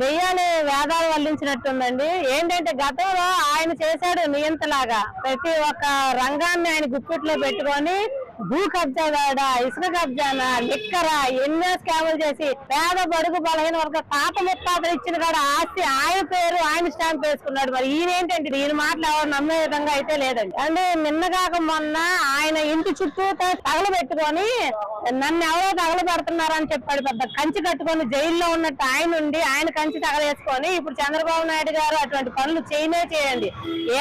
దెయ్యాలు వేదాలు వల్లించినట్టుందండి. ఏంటంటే గతంలో ఆయన చేశాడు నియంతలాగా ప్రతి ఒక్క రంగాన్ని ఆయన గుప్పిట్లో పెట్టుకొని భూ కబ్జాడా, ఇసుక కబ్జానా, లిక్కరా ఎన్నో స్కాములు చేసి పేద బడుగు బలహీన వర్గ తాత ముత్తాతలు ఇచ్చిన కాడ ఆస్తి ఆయన పేరు ఆయన స్టాంప్ వేసుకున్నాడు. మరి ఈయన ఏంటంటే ఈయన మాటలు ఎవరు నమ్మే విధంగా అయితే లేదండి. అంటే నిన్నగాక మొన్న ఆయన ఇంటి చుట్టూ తగలబెట్టుకొని నన్ను ఎవరో తగలబెడుతున్నారని చెప్పాడు. పెద్ద కంచి కట్టుకొని జైల్లో ఉన్నట్టు ఆయన ఉండి ఆయన కంచి తగలేసుకొని ఇప్పుడు చంద్రబాబు నాయుడు గారు అటువంటి పనులు చేయండి.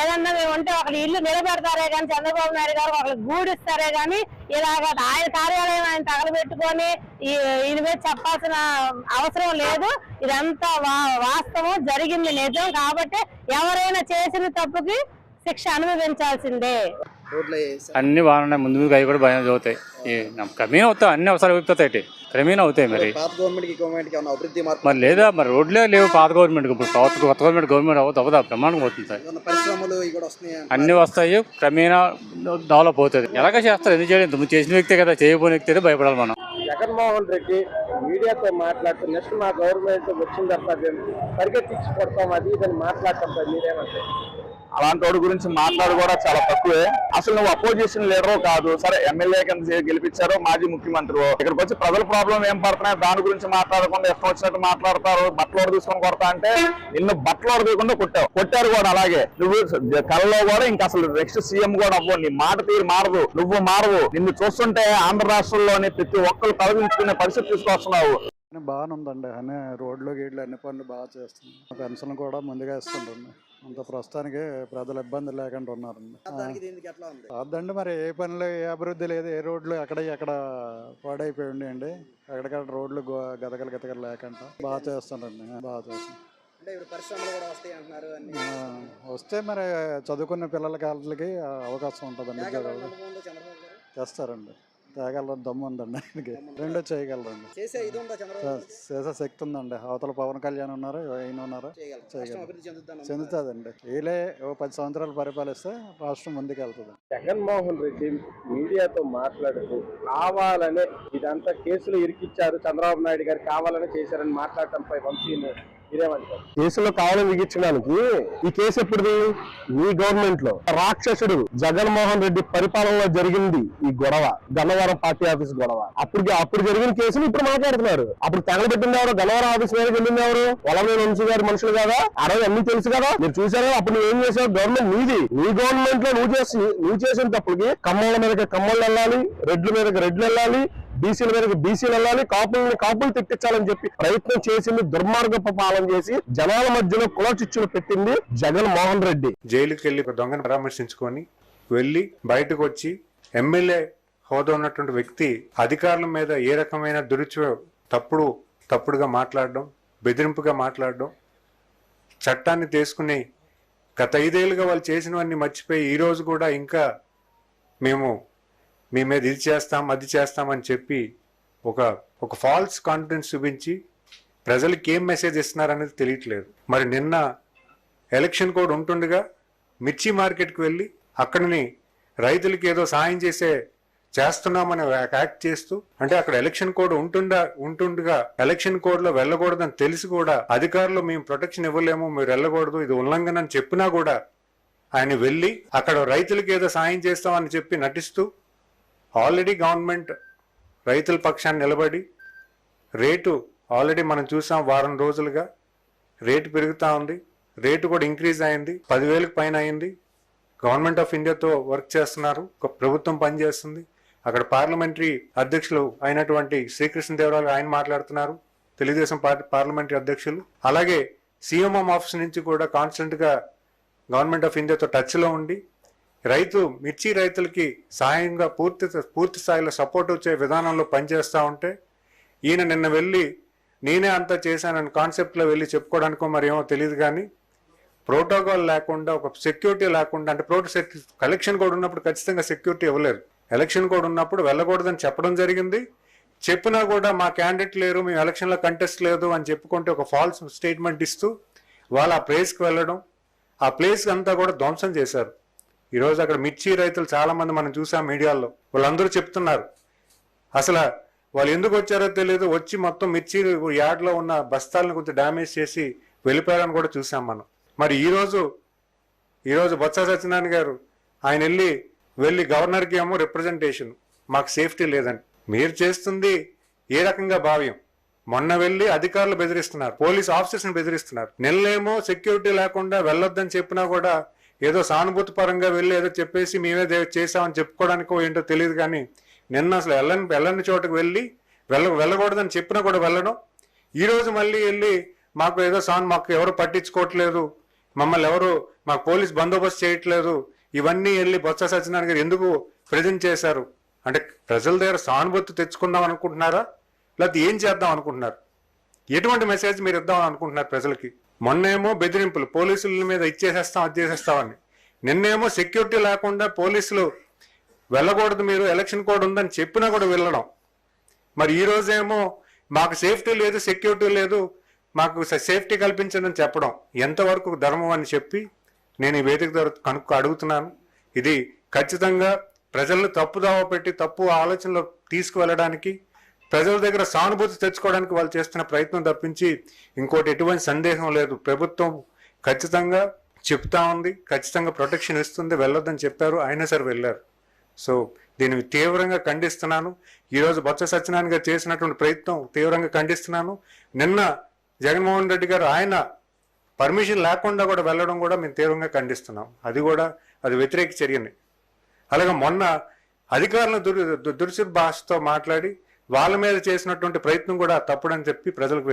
ఏదన్నా మేము ఉంటే ఒకరి ఇల్లు నిలబెడతారే కానీ చంద్రబాబు నాయుడు గారు ఒకరికి గూడిస్తారే కానీ ఇలాగ ఆయన కార్యాలయం ఆయన తగలబెట్టుకొని ఈయన మీద చెప్పాల్సిన అవసరం లేదు. ఇదంతా వాస్తవం, జరిగింది నిజం. కాబట్టి ఎవరైనా చేసిన తప్పుకి శిక్ష అనుభవించాల్సిందే. అన్ని బాగున్నాయి, ముందు అవి కూడా బాగా చదువుతాయి. క్రమేణా అవుతాయి, అన్ని అవసరాలు అయిపోతాయి, క్రమేణా అవుతాయి. మరి లేదా మరి రోడ్లే లేవు పాత గవర్నమెంట్. ఇప్పుడు కొత్త గవర్నమెంట్ అవుతా ప్రమాణం అవుతుంది సార్. అన్ని వస్తాయి, క్రమేణా డెవలప్ అవుతుంది. ఎలాగ చేస్తారు, ఎందుకు చేయడం? నువ్వు చేసిన వ్యక్తే కదా, చేయబోని వ్యక్తి భయపడాలి మనం. జగన్మోహన్ రెడ్డి మీడియాతో మాట్లాడుతూ నెక్స్ట్ మా గవర్నమెంట్ వచ్చిన తర్వాత పరిగెత్తించి కొడతాం అది ఇదని మాట్లాడతాం సార్, మీరేమంటారు? అలాంటి వాడి గురించి మాట్లాడు కూడా చాలా తక్కువే. అసలు నువ్వు అపోజిషన్ లీడరో కాదు, సరే ఎమ్మెల్యే కింద గెలిపించారో మాజీ ముఖ్యమంత్రి, ఇక్కడికి వచ్చి ప్రజల ప్రాబ్లం ఏం పడుతున్నాయి దాని గురించి మాట్లాడకుండా ఇష్టం వచ్చినట్టు మాట్లాడతారు. బట్టలోడు తీసుకొని కొడతా అంటే నిన్ను బట్టలోడు తీయకుండా కొట్టారు కూడా. అలాగే నువ్వు కళ్ళలో కూడా ఇంకా అసలు నెక్స్ట్ సీఎం కూడా అవ్వవు, నీ మాట తీరు మారదు, నువ్వు మారవు. నిన్ను చూస్తుంటే ఆంధ్ర రాష్ట్రంలోని ప్రతి ఒక్కరు తలదించుకునే పరిస్థితి తీసుకొస్తున్నావు. బాగానే ఉందండి, అన్ని రోడ్లు గేట్లు అన్ని పనులు బాగా చేస్తుంది. పెన్షన్ కూడా ముందుగా ఇస్తుంటుంది. అంత ప్రస్తుతానికి ప్రజలు ఇబ్బంది లేకుండా ఉన్నారండి. అదండి మరి ఏ పనులు ఏ అభివృద్ధి లేదు, ఏ రోడ్లు ఎక్కడ పాడైపోయి ఉండేయండి. ఎక్కడికక్కడ రోడ్లు గతకలు లేకుండా బాగా చేస్తుండండి, బాగా చేస్తాం. వస్తే మరి చదువుకున్న పిల్లలకి వాళ్ళకి అవకాశం ఉంటుందండి, ఉద్యోగాలు చేస్తారండి. తేగలరు, దమ్ము ఉందండి ఆయనకి, రెండో చేయగలరండి, చేసే శక్తి ఉందండి. అవతల పవన్ కళ్యాణ్ ఉన్నారు, ఆయన ఉన్నారు, చెందుతుందండి. వీళ్ళే 10 సంవత్సరాలు పరిపాలిస్తే రాష్ట్రం ముందుకు వెళ్తుంది. జగన్మోహన్ రెడ్డి మీడియాతో మాట్లాడుతూ కావాలనే ఇదంతా కేసులు ఇరికిచ్చారు, చంద్రబాబు నాయుడు గారు కావాలనే చేశారని మాట్లాడటంపై వంశీని కేసులో కావాలని విగించడానికి ఈ కేసు ఎప్పుడుది? మీ గవర్నమెంట్ లో రాక్షసుడు జగన్మోహన్ రెడ్డి పరిపాలనలో జరిగింది ఈ గొడవ, గన్నవరం పార్టీ ఆఫీస్ గొడవ. అప్పుడు జరిగిన కేసులు ఇప్పుడు మాట్లాడుతున్నారు. అప్పుడు తగలబెట్టింది ఎవరు? గన్నవరం ఆఫీస్ మీద వెళ్ళింది ఎవరు? వలమనేని వంశీ గారి మనుషులు కదా, అరవై అన్ని తెలుసు కదా, మీరు చూసారా? అప్పుడు నువ్వు ఏం చేసావు? గవర్నమెంట్ నీది, నీ గవర్నమెంట్ లో నువ్వు చేసిన తప్పులకి కమ్మల మీదకి కమ్మలు వెళ్ళాలి, రెడ్ల మీదకి రెడ్లు వెళ్ళాలి, బీసీల మీదకి బీసీలు వెళ్ళాలి, కాపులు తిట్టించాలని చెప్పి ప్రయత్నం చేసింది, దుర్మార్గపు పాలన చేసి జనాల మధ్యలో కులచిచ్చులు పెట్టింది జగన్మోహన్ రెడ్డి. జైలుకి వెళ్ళి ఒక దొంగను పరామర్శించుకొని వెళ్ళి బయటకు వచ్చి ఎమ్మెల్యే హోదా ఉన్నటువంటి వ్యక్తి అధికారుల మీద ఏ రకమైన తప్పుడుగా మాట్లాడడం, బెదిరింపుగా మాట్లాడడం, చట్టాన్ని తీసుకుని గత 5 ఏళ్ళుగా వాళ్ళు చేసినవన్నీ మర్చిపోయి ఈ రోజు కూడా ఇంకా మేము మీ మీద ఇది చేస్తాం అది చేస్తామని చెప్పి ఒక ఫాల్స్ కాన్ఫిడెన్స్ చూపించి ప్రజలకి ఏం మెసేజ్ ఇస్తున్నారనేది తెలియట్లేదు. మరి నిన్న ఎలక్షన్ కోడ్ ఉంటుండగా మిర్చి మార్కెట్కి వెళ్ళి అక్కడిని రైతులకి ఏదో సాయం చేస్తున్నామని యాక్ట్ చేస్తూ, అంటే అక్కడ ఎలక్షన్ కోడ్ ఉంటుండగా ఎలక్షన్ కోడ్ లో వెళ్ళకూడదని తెలిసి కూడా అధికారులు మేము ప్రొటెక్షన్ ఇవ్వలేము, మీరు వెళ్ళకూడదు, ఇది ఉల్లంఘన అని చెప్పినా కూడా ఆయన వెళ్ళి అక్కడ రైతులకి ఏదో సాయం చేస్తామని చెప్పి నటిస్తూ ఆల్రెడీ గవర్నమెంట్ రైతుల పక్షాన్ని నిలబడి రేటు ఆల్రెడీ మనం చూసాం, వారం రోజులుగా రేటు పెరుగుతూ ఉంది, రేటు కూడా ఇంక్రీజ్ అయింది, 10,000కి పైన అయింది. గవర్నమెంట్ ఆఫ్ ఇండియాతో వర్క్ చేస్తున్నారు, ప్రభుత్వం పనిచేస్తుంది. అక్కడ పార్లమెంటరీ అధ్యక్షులు అయినటువంటి శ్రీకృష్ణదేవరాయలు ఆయన మాట్లాడుతున్నారు, తెలుగుదేశం పార్టీ పార్లమెంటరీ అధ్యక్షులు. అలాగే సీఎంఎం ఆఫీస్ నుంచి కూడా కాన్స్టెంట్గా గవర్నమెంట్ ఆఫ్ ఇండియాతో టచ్లో ఉండి మిర్చి రైతులకి సాయంగా పూర్తి స్థాయిలో సపోర్ట్ వచ్చే విధానంలో పనిచేస్తూ ఉంటే ఈయన నిన్న వెళ్ళి నేనే అంతా చేశానని కాన్సెప్ట్లో వెళ్ళి చెప్పుకోవడానికో మరి ఏమో తెలియదు, కానీ ప్రోటోకాల్ లేకుండా, ఒక సెక్యూరిటీ లేకుండా, అంటే ఎలక్షన్ కోడ్ ఉన్నప్పుడు ఖచ్చితంగా సెక్యూరిటీ ఇవ్వలేరు. ఎలక్షన్ కోడ్ ఉన్నప్పుడు వెళ్ళకూడదని చెప్పడం జరిగింది. చెప్పినా కూడా మా క్యాండిడేట్ లేరు, మేము ఎలక్షన్లో కంటెస్ట్ లేదు అని చెప్పుకుంటే ఒక ఫాల్స్ స్టేట్మెంట్ ఇస్తూ వాళ్ళు ఆ ప్లేస్కి వెళ్ళడం, ఆ ప్లేస్ అంతా కూడా ధ్వంసం చేశారు. ఈరోజు అక్కడ మిర్చి రైతులు చాలా మంది మనం చూసాం మీడియాలో, వాళ్ళందరూ చెప్తున్నారు అసలు వాళ్ళు ఎందుకు వచ్చారో తెలియదు, వచ్చి మొత్తం మిర్చి యార్డ్లో ఉన్న బస్తాలను కొంచెం డ్యామేజ్ చేసి వెళ్ళిపోయారని కూడా చూసాం మనం. మరి ఈరోజు బొత్స సత్యనారాయణ గారు ఆయన వెళ్ళి గవర్నర్కి ఏమో రిప్రజెంటేషన్, మాకు సేఫ్టీ లేదని. మీరు చేస్తుంది ఏ రకంగా భావ్యం? మొన్న వెళ్ళి అధికారులు బెదిరిస్తున్నారు, పోలీస్ ఆఫీసర్స్ని బెదిరిస్తున్నారు. నిన్నేమో సెక్యూరిటీ లేకుండా వెళ్ళొద్దని చెప్పినా కూడా ఏదో సానుభూతి పరంగా వెళ్ళి ఏదో చెప్పేసి మేమే చేసామని చెప్పుకోవడానికో ఏంటో తెలియదు. కానీ నిన్న అసలు వెళ్ళని చోటుకు వెళ్ళకూడదని చెప్పినా కూడా వెళ్ళడం, ఈరోజు మళ్ళీ వెళ్ళి మాకు ఏదో మాకు ఎవరు పట్టించుకోవట్లేదు, మమ్మల్ని ఎవరు మాకు పోలీస్ బందోబస్తు చేయట్లేదు, ఇవన్నీ వెళ్ళి బొత్స సత్యనారాయణ గారు ఎందుకు ప్రజెంట్ చేశారు? అంటే ప్రజల దగ్గర సానుభూతి తెచ్చుకుందాం అనుకుంటున్నారా, లేకపోతే ఏం చేద్దాం అనుకుంటున్నారు? ఎటువంటి మెసేజ్ మీరు ఇద్దామని అనుకుంటున్నారు ప్రజలకి? మొన్నేమో బెదిరింపులు, పోలీసుల మీద ఇచ్చేసేస్తాం అది చేసేస్తామని. నిన్నేమో సెక్యూరిటీ లేకుండా పోలీసులు వెళ్ళకూడదు, మీరు ఎలక్షన్ కోడ్ ఉందని చెప్పినా కూడా వెళ్ళడం. మరి ఈ రోజేమో మాకు సేఫ్టీ లేదు, సెక్యూరిటీ లేదు, మాకు సేఫ్టీ కల్పించదని చెప్పడం ఎంతవరకు ధర్మం అని చెప్పి నేను ఈ వేదిక ద్వారా అడుగుతున్నాను. ఇది ఖచ్చితంగా ప్రజలను తప్పుదావ పెట్టి తప్పు ఆలోచనలో తీసుకువెళ్ళడానికి, ప్రజల దగ్గర సానుభూతి తెచ్చుకోవడానికి వాళ్ళు చేస్తున్న ప్రయత్నం తప్పించి ఇంకోటి ఎటువంటి సందేహం లేదు. ప్రభుత్వం ఖచ్చితంగా చెప్తా ఉంది, ఖచ్చితంగా ప్రొటెక్షన్ ఇస్తుంది, వెళ్ళొద్దని చెప్పారు, అయినా సరే వెళ్ళారు. సో దీన్ని తీవ్రంగా ఖండిస్తున్నాను. ఈరోజు బొత్స సత్యనారాయణ గారు చేసినటువంటి ప్రయత్నం తీవ్రంగా ఖండిస్తున్నాను. నిన్న జగన్మోహన్ రెడ్డి గారు ఆయన పర్మిషన్ లేకుండా కూడా వెళ్ళడం కూడా మేము తీవ్రంగా ఖండిస్తున్నాం. అది వ్యతిరేక చర్యని. అలాగే మొన్న అధికారులను దుర్భాషతో మాట్లాడి వాళ్ళ మీద చేసినటువంటి ప్రయత్నం కూడా తప్పుడని చెప్పి ప్రజలకు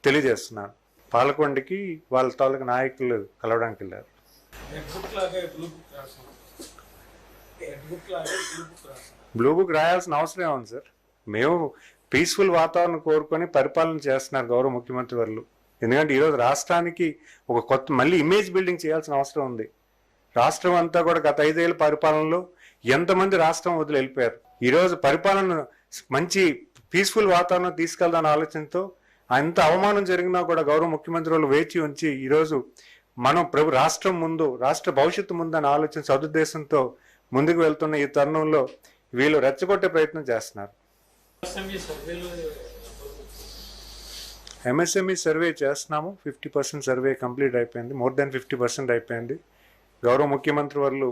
తెలియజేస్తున్నాను. పాలకొండకి వాళ్ళ తాలూకు నాయకులు కలవడానికి వెళ్ళారు. బ్లూ బుక్ రాయాల్సిన అవసరం ఏముంది సార్? మేము పీస్ఫుల్ వాతావరణం కోరుకొని పరిపాలన చేస్తున్నారు గౌరవ ముఖ్యమంత్రి వర్లు. ఎందుకంటే ఈరోజు రాష్ట్రానికి ఒక కొత్త మళ్ళీ ఇమేజ్ బిల్డింగ్ చేయాల్సిన అవసరం ఉంది. రాష్ట్రం అంతా కూడా గత 5 ఏళ్ళ పరిపాలనలో ఎంతమంది రాష్ట్రం వదిలి వెళ్ళిపోయారు. ఈరోజు పరిపాలన మంచి పీస్ఫుల్ వాతావరణం తీసుకెళ్దాని ఆలోచనతో అంత అవమానం జరిగినా కూడా గౌరవ ముఖ్యమంత్రి వాళ్ళు వేచి ఉంచి ఈరోజు మనం రాష్ట్రం ముందు, రాష్ట్ర భవిష్యత్తు ముందు అని ఆలోచన సదుద్దేశంతో ముందుకు వెళ్తున్న ఈ తరుణంలో వీళ్ళు రెచ్చగొట్టే ప్రయత్నం చేస్తున్నారు. ఎంఎస్ఎంఈ సర్వే చేస్తున్నాము. 50% సర్వే కంప్లీట్ అయిపోయింది, మోర్ దాన్ 50% అయిపోయింది. గౌరవ ముఖ్యమంత్రి వాళ్ళు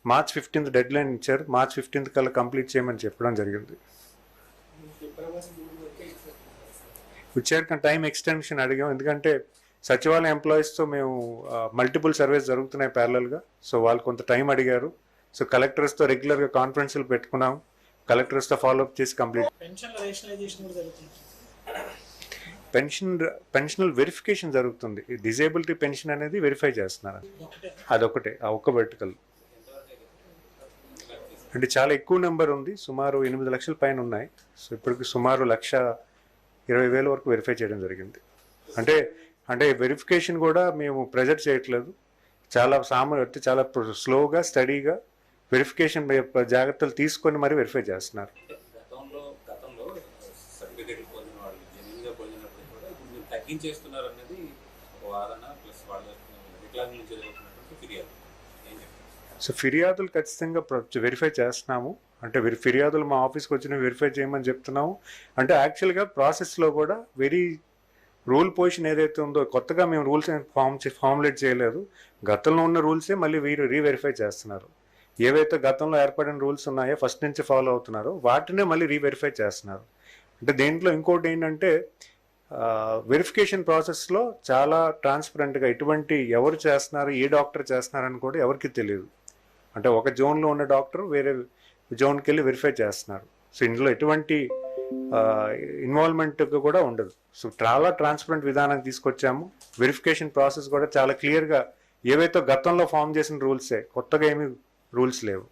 March 15th డెడ్ లైన్ ఇచ్చారు. March 15th కల్లా కంప్లీట్ చేయమని చెప్పడం జరిగింది. వచ్చాక టైం ఎక్స్టెన్షన్ అడిగాం, ఎందుకంటే సచివాలయ ఎంప్లాయీస్తో మేము మల్టిపుల్ సర్వేస్ జరుగుతున్నాయి ప్యారలల్గా. సో వాళ్ళు కొంత టైం అడిగారు. సో కలెక్టర్స్తో రెగ్యులర్గా కాన్ఫరెన్స్లు పెట్టుకున్నాం, కలెక్టర్స్తో ఫాలోఅప్ చేసి కంప్లీట్. పెన్షనల్ వెరిఫికేషన్ జరుగుతుంది. డిజేబిలిటీ పెన్షన్ అనేది వెరిఫై చేస్తున్నారు. అదొకటే, ఆ ఒక్క వర్టికల్. అంటే చాలా ఎక్కువ నెంబర్ ఉంది, సుమారు 8 లక్షల పైన ఉన్నాయి. సో ఇప్పటికి సుమారు 1,20,000 వరకు వెరిఫై చేయడం జరిగింది. అంటే వెరిఫికేషన్ కూడా మేము ప్రెజర్ చేయట్లేదు, చాలా చాలా స్లోగా స్టడీగా వెరిఫికేషన్ జాగ్రత్తలు తీసుకొని మరి వెరిఫై చేస్తున్నారు. సో ఫిర్యాదులు ఖచ్చితంగా వెరిఫై చేస్తున్నాము. అంటే ఫిర్యాదులు మా ఆఫీస్కి వచ్చినవి వెరిఫై చేయమని చెప్తున్నాము. అంటే యాక్చువల్గా ప్రాసెస్లో కూడా వెరీ రూల్ పొజిషన్ ఏదైతే ఉందో, కొత్తగా మేము రూల్స్ ఫార్ములేట్ చేయలేదు. గతంలో ఉన్న రూల్సే మళ్ళీ వీరు రీవెరిఫై చేస్తున్నారు. ఏవైతే గతంలో ఏర్పడిన రూల్స్ ఉన్నాయో ఫస్ట్ నుంచి ఫాలో అవుతున్నారో వాటినే మళ్ళీ రీవెరిఫై చేస్తున్నారు. అంటే దేంట్లో ఇంకోటి ఏంటంటే వెరిఫికేషన్ ప్రాసెస్లో చాలా ట్రాన్స్పరెంట్గా ఎటువంటి ఎవరు చేస్తున్నారు, ఏ డాక్టర్ చేస్తున్నారని కూడా ఎవరికి తెలియదు. అంటే ఒక జోన్లో ఉన్న డాక్టర్ వేరే జోన్కి వెళ్ళి వెరిఫై చేస్తున్నారు. సో ఇందులో ఎటువంటి ఇన్వాల్వ్మెంట్ కూడా ఉండదు. సో చాలా ట్రాన్స్పరెంట్ విధానం తీసుకొచ్చాము. వెరిఫికేషన్ ప్రాసెస్ కూడా చాలా క్లియర్గా, ఏవైతే గతంలో ఫామ్ చేసిన రూల్సే, కొత్తగా ఏమీ రూల్స్ లేవు.